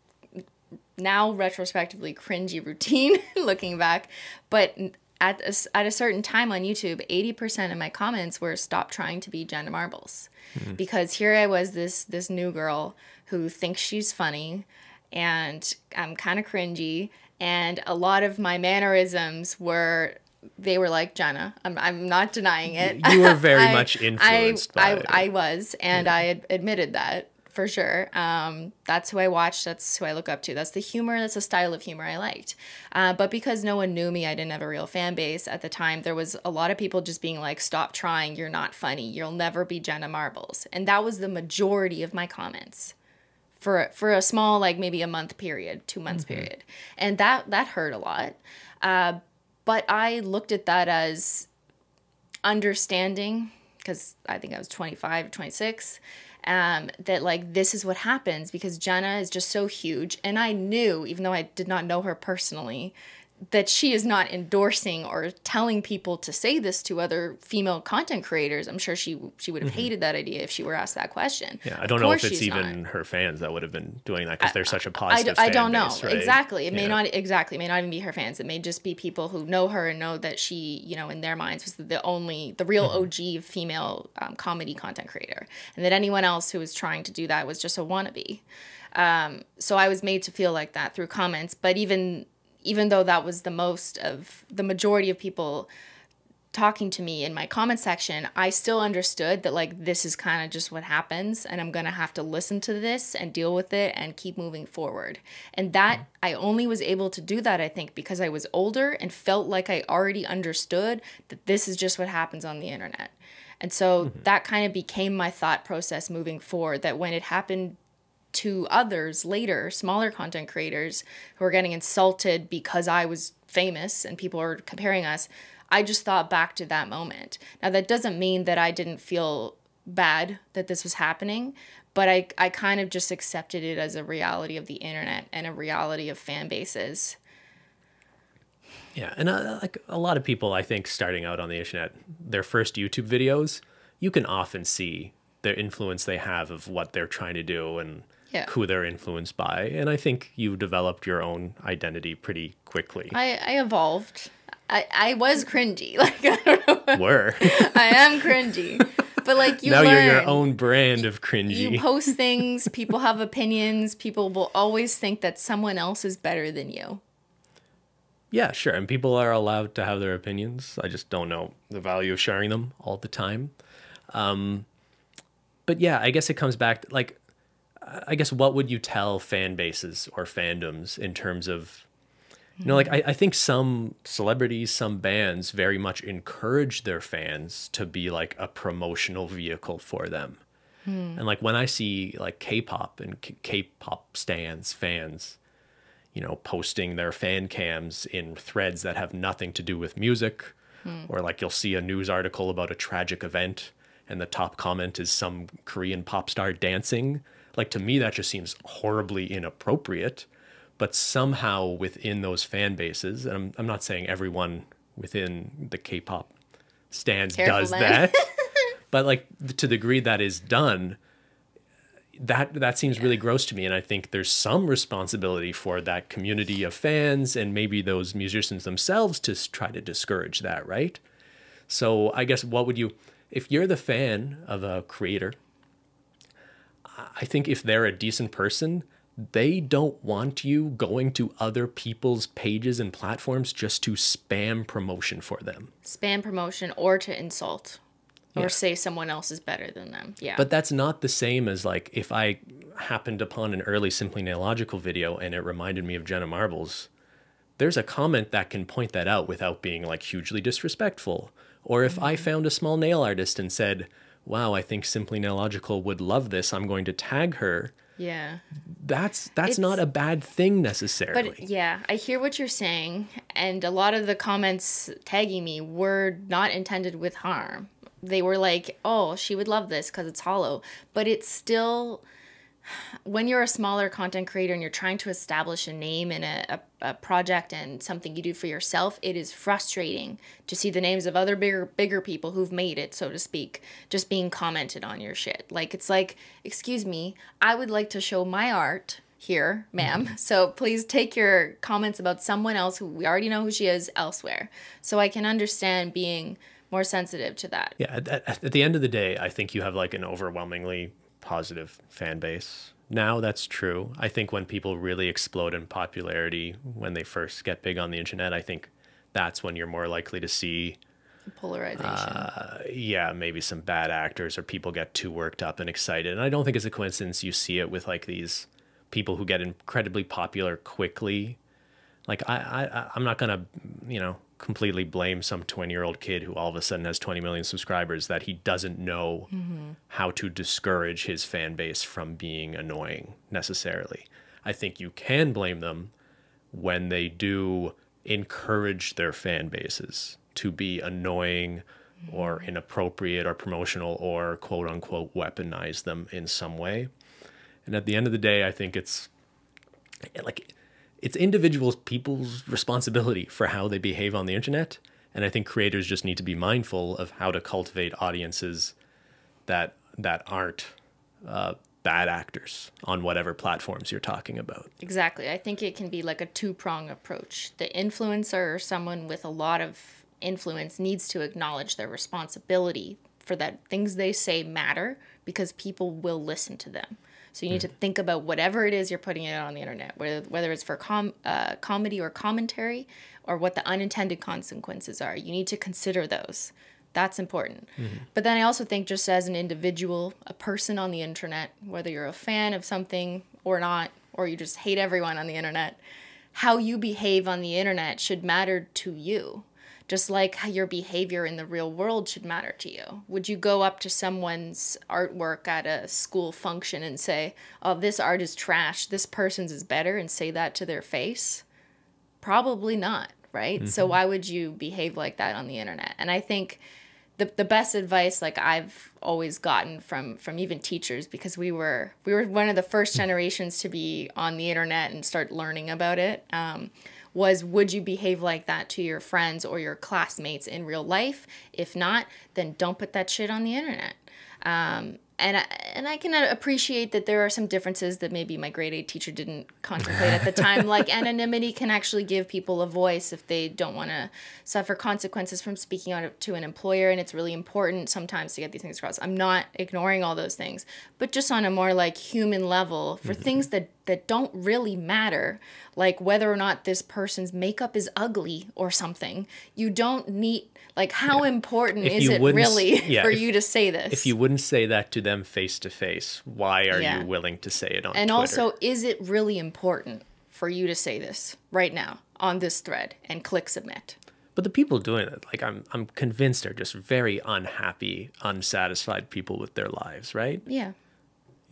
now retrospectively cringy routine looking back. But at a certain time on YouTube, 80% of my comments were stop trying to be Jenna Marbles. Because here I was, this new girl who thinks she's funny, and I'm kind of cringy, and a lot of my mannerisms were like Jenna. I'm not denying it. You were very much influenced by it. I was, and I admitted that for sure. That's who I watched. That's who I look up to. That's the humor. That's the style of humor I liked. But because no one knew me, I didn't have a real fan base at the time. There was a lot of people just being like, stop trying. You're not funny. You'll never be Jenna Marbles. And that was the majority of my comments for a small, like maybe a month period, 2 months period. And that hurt a lot. But I looked at that as understanding, because I think I was 25, 26, that like this is what happens because Jenna is just so huge. And I knew, even though I did not know her personally, that she is not endorsing or telling people to say this to other female content creators. I'm sure she would have hated that idea if she were asked that question. Yeah, I don't know if it's even her fans that would have been doing that because they're such a positive fan I don't know. base, right? Exactly. It may not even be her fans. It may just be people who know her and know that she, in their minds was the real OG female comedy content creator. And that anyone else who was trying to do that was just a wannabe. So I was made to feel like that through comments. But even though that was the majority of people talking to me in my comment section, I still understood that like this is kind of just what happens, and I'm going to have to listen to this and deal with it and keep moving forward. And that I only was able to do that, I think, because I was older and felt like I already understood that this is just what happens on the internet. And so that kind of became my thought process moving forward, that when it happened to others later, smaller content creators who were getting insulted because I was famous and people were comparing us, I just thought back to that moment. Now, that doesn't mean that I didn't feel bad that this was happening, but I kind of just accepted it as a reality of the internet and a reality of fan bases. Yeah, and like a lot of people, I think, starting out on the internet, their first YouTube videos, you can often see their influence they have of what they're trying to do and Yeah. who they're influenced by. And I think you developed your own identity pretty quickly. I evolved. I was cringy. Like, I don't know. Were. I am cringy. But like you now learn. You're your own brand of cringy. You post things, people have opinions, people will always think that someone else is better than you. Yeah, sure. And people are allowed to have their opinions. I just don't know the value of sharing them all the time. But yeah, I guess it comes back to, like, I guess what would you tell fan bases or fandoms in terms of, you know, like I think some celebrities, some bands very much encourage their fans to be like a promotional vehicle for them. And like when I see like K-pop and K-pop fans, you know, posting their fan cams in threads that have nothing to do with music, or like you'll see a news article about a tragic event and the top comment is some Korean pop star dancing. Like to me, that just seems horribly inappropriate. But somehow within those fan bases, and I'm not saying everyone within the K-pop stands does that, but like to the degree that is done, that seems really gross to me. And I think there's some responsibility for that community of fans and maybe those musicians themselves to try to discourage that, right? So I guess what would you, if you're the fan of a creator, I think if they're a decent person, they don't want you going to other people's pages and platforms just to spam promotion for them. Spam promotion or to insult or say someone else is better than them. Yeah. But that's not the same as like if I happened upon an early Simply Nailogical video and it reminded me of Jenna Marbles, there's a comment that can point that out without being like hugely disrespectful. Or if I found a small nail artist and said, wow, I think Simply Nailogical would love this, I'm going to tag her. Yeah. That's not a bad thing necessarily. But yeah, I hear what you're saying. And a lot of the comments tagging me were not intended with harm. They were like, oh, she would love this because it's holo. But it's still, when you're a smaller content creator and you're trying to establish a name in a project and something you do for yourself, it is frustrating to see the names of other bigger people who've made it, so to speak, just being commented on your shit. Like, it's like, excuse me, I would like to show my art here, ma'am. So please take your comments about someone else who we already know who she is elsewhere. So I can understand being more sensitive to that. Yeah, at the end of the day, I think you have like an overwhelmingly positive fan base. Now that's true. I think when people really explode in popularity, when they first get big on the internet, I think that's when you're more likely to see Polarization. yeah, maybe some bad actors or people get too worked up and excited. And I don't think it's a coincidence you see it with like these people who get incredibly popular quickly. Like I'm not gonna, you know, completely blame some 20-year-old kid who all of a sudden has 20 million subscribers that he doesn't know how to discourage his fan base from being annoying necessarily. I think you can blame them when they do encourage their fan bases to be annoying or inappropriate or promotional or quote unquote weaponize them in some way. And at the end of the day, I think it's like, it's individuals, people's responsibility for how they behave on the internet. And I think creators just need to be mindful of how to cultivate audiences that aren't bad actors on whatever platforms you're talking about. Exactly. I think it can be like a two-prong approach. The influencer or someone with a lot of influence needs to acknowledge their responsibility for that things they say matter because people will listen to them. So you need to think about whatever it is you're putting it on the internet, whether it's for comedy or commentary or what the unintended consequences are. You need to consider those. That's important. But then I also think just as an individual, a person on the internet, whether you're a fan of something or not, or you just hate everyone on the internet, how you behave on the internet should matter to you. Just like how your behavior in the real world should matter to you. Would you go up to someone's artwork at a school function and say, oh, this art is trash, this person's is better, and say that to their face? Probably not, right? So why would you behave like that on the internet? And I think the best advice like I've always gotten from even teachers, because we were one of the first generations to be on the internet and start learning about it, was, would you behave like that to your friends or your classmates in real life? If not, then don't put that shit on the internet. And I can appreciate that there are some differences that maybe my grade 8 teacher didn't contemplate at the time. Like, anonymity can actually give people a voice if they don't want to suffer consequences from speaking out to an employer. And it's really important sometimes to get these things across. I'm not ignoring all those things. But just on a more like human level, for things that don't really matter, like whether or not this person's makeup is ugly or something, you don't need... Like, how important is it really for you to say this? If you wouldn't say that to them face to face, why are you willing to say it on Twitter? And also, is it really important for you to say this right now on this thread and click submit? But the people doing it, like, I'm convinced are just very unhappy, unsatisfied people with their lives, right? Yeah.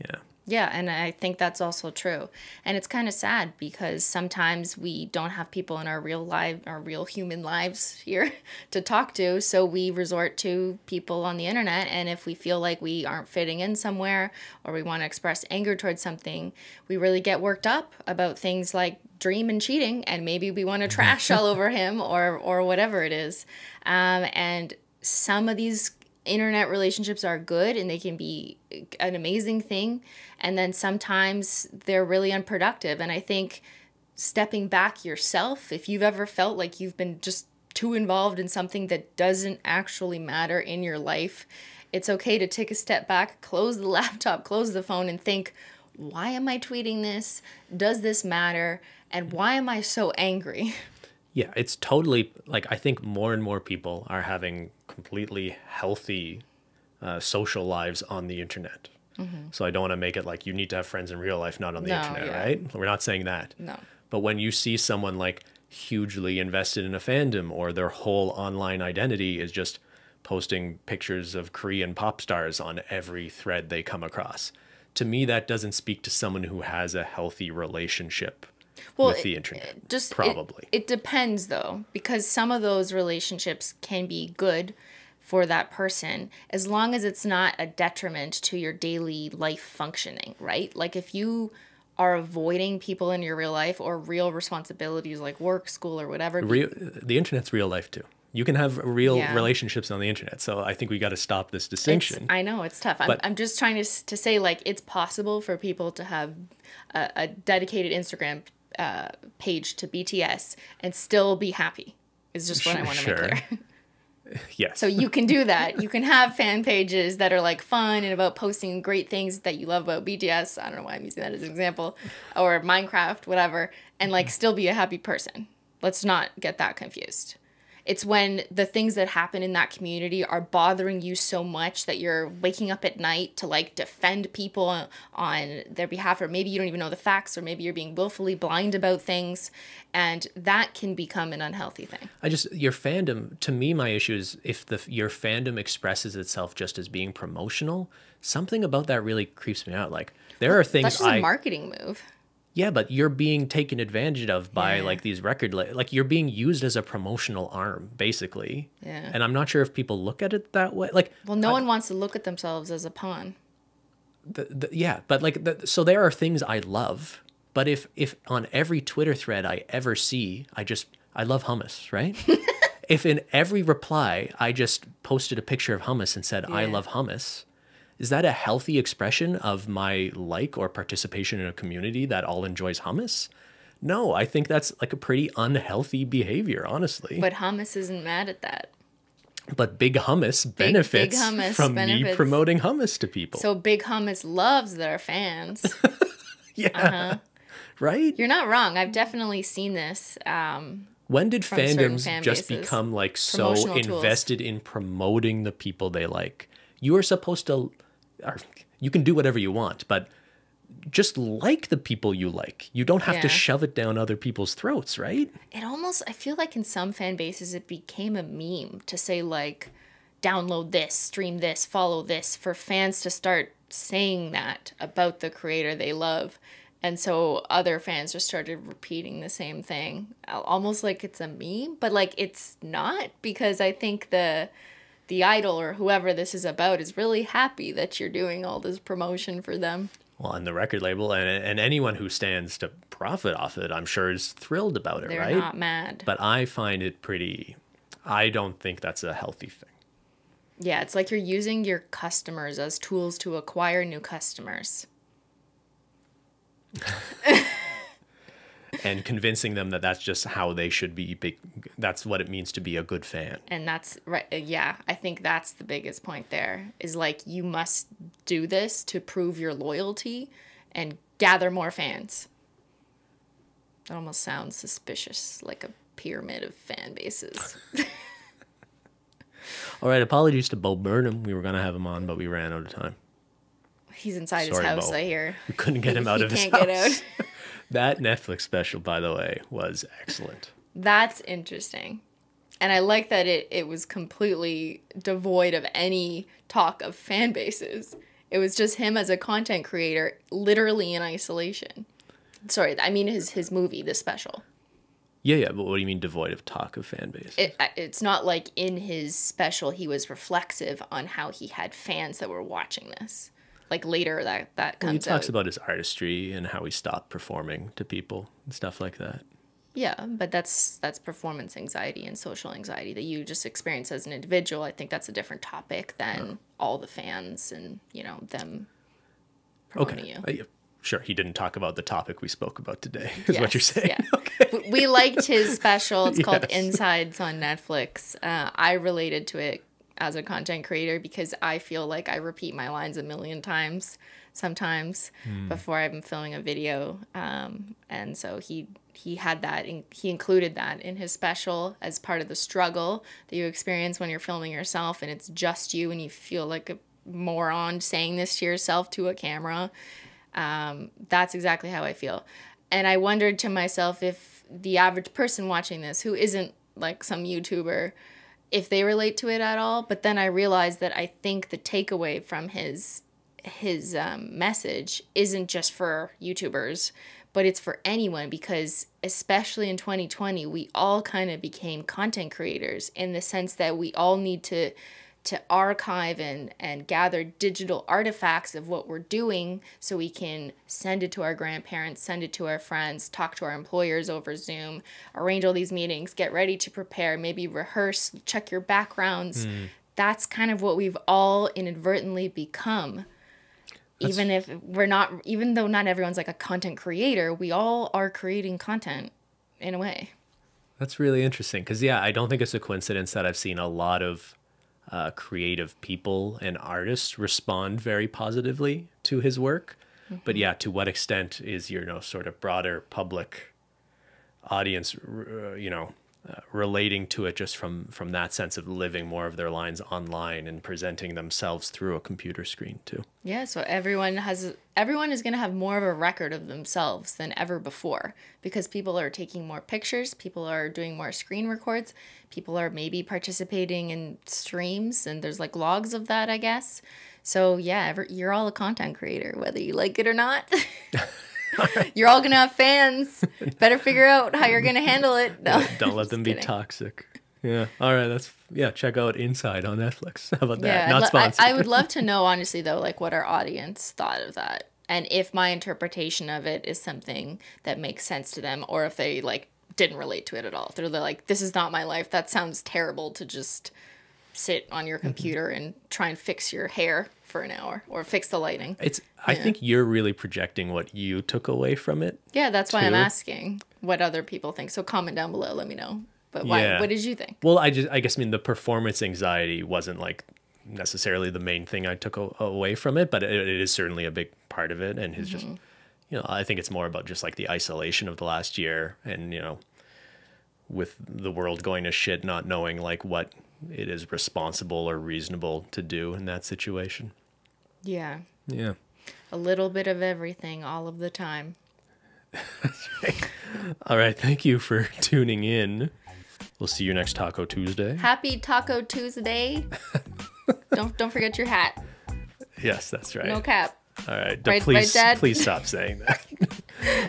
Yeah. Yeah, and I think that's also true. And it's kind of sad because sometimes we don't have people in our real human lives here to talk to, so we resort to people on the internet, and if we feel like we aren't fitting in somewhere or we want to express anger towards something, we really get worked up about things like Dream and cheating, and maybe we want to trash all over him or whatever it is. And some of these internet relationships are good and they can be an amazing thing, and then sometimes they're really unproductive. And I think stepping back yourself, if you've ever felt like you've been just too involved in something that doesn't actually matter in your life, it's okay to take a step back, close the laptop, close the phone, and think, why am I tweeting this? Does this matter? And why am I so angry? Yeah, it's totally, like, I think more and more people are having completely healthy social lives on the internet. So I don't want to make it like you need to have friends in real life, not on the internet, right? We're not saying that. No. But when you see someone like hugely invested in a fandom, or their whole online identity is just posting pictures of Korean pop stars on every thread they come across, to me that doesn't speak to someone who has a healthy relationship with the internet. It depends, though, because some of those relationships can be good for that person as long as it's not a detriment to your daily life functioning, right? Like, if you are avoiding people in your real life or real responsibilities like work, school, or whatever. The internet's real life, too. You can have real relationships on the internet. So I think we got to stop this distinction. I know, it's tough. I'm just trying to say, like, it's possible for people to have a dedicated Instagram page to BTS and still be happy, is just what I want to make clear. Yes. So you can do that. You can have fan pages that are like fun and about posting great things that you love about BTS. I don't know why I'm using that as an example. Or Minecraft, whatever. And like still be a happy person. Let's not get that confused. It's when the things that happen in that community are bothering you so much that you're waking up at night to like defend people on their behalf, or maybe you don't even know the facts, or maybe you're being willfully blind about things, and that can become an unhealthy thing. Your fandom, to me, my issue is if your fandom expresses itself just as being promotional, something about that really creeps me out. Like, there are things that's just a marketing move. Yeah, but you're being taken advantage of by like these like you're being used as a promotional arm, basically. Yeah. And I'm not sure if people look at it that way. Like, well, no one wants to look at themselves as a pawn. But like, so there are things I love, but if on every Twitter thread I ever see, I love hummus, right? If in every reply I just posted a picture of hummus and said, I love hummus, is that a healthy expression of my like or participation in a community that all enjoys hummus? No, I think that's like a pretty unhealthy behavior, honestly. But hummus isn't mad at that. But Big Hummus benefits from me promoting hummus to people. So Big Hummus loves their fans. Yeah. Right? You're not wrong. I've definitely seen this. When did fandoms just become like so invested in promoting the people they like? You are supposed to... you can do whatever you want, but just like the people you like. You don't have to shove it down other people's throats, right? It almost, I feel like in some fan bases, it became a meme to say like, download this, stream this, follow this, for fans to start saying that about the creator they love. And so other fans just started repeating the same thing, almost like it's a meme, but like it's not, because I think the idol or whoever this is about is really happy that you're doing all this promotion for them. Well, and the record label and anyone who stands to profit off it, I'm sure is thrilled about it, They're right? not mad. But I find it I don't think that's a healthy thing. Yeah, it's like you're using your customers as tools to acquire new customers. And convincing them that that's just how they should be. That's what it means to be a good fan. And that's right. Yeah, I think that's the biggest point there is like you must do this to prove your loyalty and gather more fans. That almost sounds suspicious, like a pyramid of fan bases. All right, apologies to Bo Burnham. We were going to have him on, but we ran out of time. He's inside Sorry, his house, Bo. I hear. We couldn't get him out of his can't house. get out. That Netflix special, by the way, was excellent. That's interesting. And I like that it was completely devoid of any talk of fan bases. It was just him as a content creator, literally in isolation. Sorry, I mean his movie, the special. Yeah, but what do you mean devoid of talk of fan base? It's not like in his special he was reflexive on how he had fans that were watching this. Like later that comes out. He talks about his artistry and how he stopped performing to people and stuff like that. Yeah, but that's performance anxiety and social anxiety that you just experience as an individual. I think that's a different topic than all the fans and, them promoting you. Sure, he didn't talk about the topic we spoke about today, is what you're saying. Yeah. Okay. We liked his special. It's called Insides on Netflix. I related to it as a content creator because I feel like I repeat my lines a million times sometimes before I'm filming a video. And so he had that, and he included that in his special as part of the struggle that you experience when you're filming yourself and it's just you and you feel like a moron saying this to yourself to a camera. That's exactly how I feel. And I wondered to myself if the average person watching this who isn't like some YouTuber, if they relate to it at all. But then I realized that I think the takeaway from his message isn't just for YouTubers, but it's for anyone, because especially in 2020, we all kind of became content creators in the sense that we all need to archive and gather digital artifacts of what we're doing so we can send it to our grandparents, send it to our friends, talk to our employers over Zoom, arrange all these meetings, get ready to prepare, maybe rehearse, check your backgrounds. That's kind of what we've all inadvertently become. Even though not everyone's like a content creator, we all are creating content in a way. That's really interesting because, I don't think it's a coincidence that I've seen a lot of creative people and artists respond very positively to his work. But to what extent is your sort of broader public audience, relating to it just from that sense of living more of their lives online and presenting themselves through a computer screen too. Yeah, so everyone is going to have more of a record of themselves than ever before because people are taking more pictures, people are doing more screen records, people are maybe participating in streams, and there's like logs of that, I guess. So you're all a content creator, whether you like it or not. Right. You're all going to have fans. Better figure out how you're going to handle it. No, don't let them be toxic. Yeah. All right. Check out Inside on Netflix. How about that? Not sponsored. I would love to know, honestly, though, like what our audience thought of that. And if my interpretation of it is something that makes sense to them, or if they like didn't relate to it at all. They're like, this is not my life. That sounds terrible to just sit on your computer and try and fix your hair for an hour or fix the lighting. I think you're really projecting what you took away from it. Yeah, that's why I'm asking what other people think. So comment down below, let me know. But why? What did you think? Well, I guess the performance anxiety wasn't like necessarily the main thing I took away from it, but it is certainly a big part of it. And his just, I think it's more about just like the isolation of the last year and, with the world going to shit, not knowing like what it is responsible or reasonable to do in that situation. Yeah. Yeah. A little bit of everything all of the time. That's right. All right. Thank you for tuning in. We'll see you next Taco Tuesday. Happy Taco Tuesday. Don't forget your hat. Yes, that's right. No cap. All right. Right, Dad? Please stop saying that.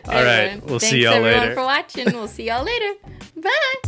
All right. We'll see y'all later. Thanks everyone for watching. We'll see y'all later. Bye.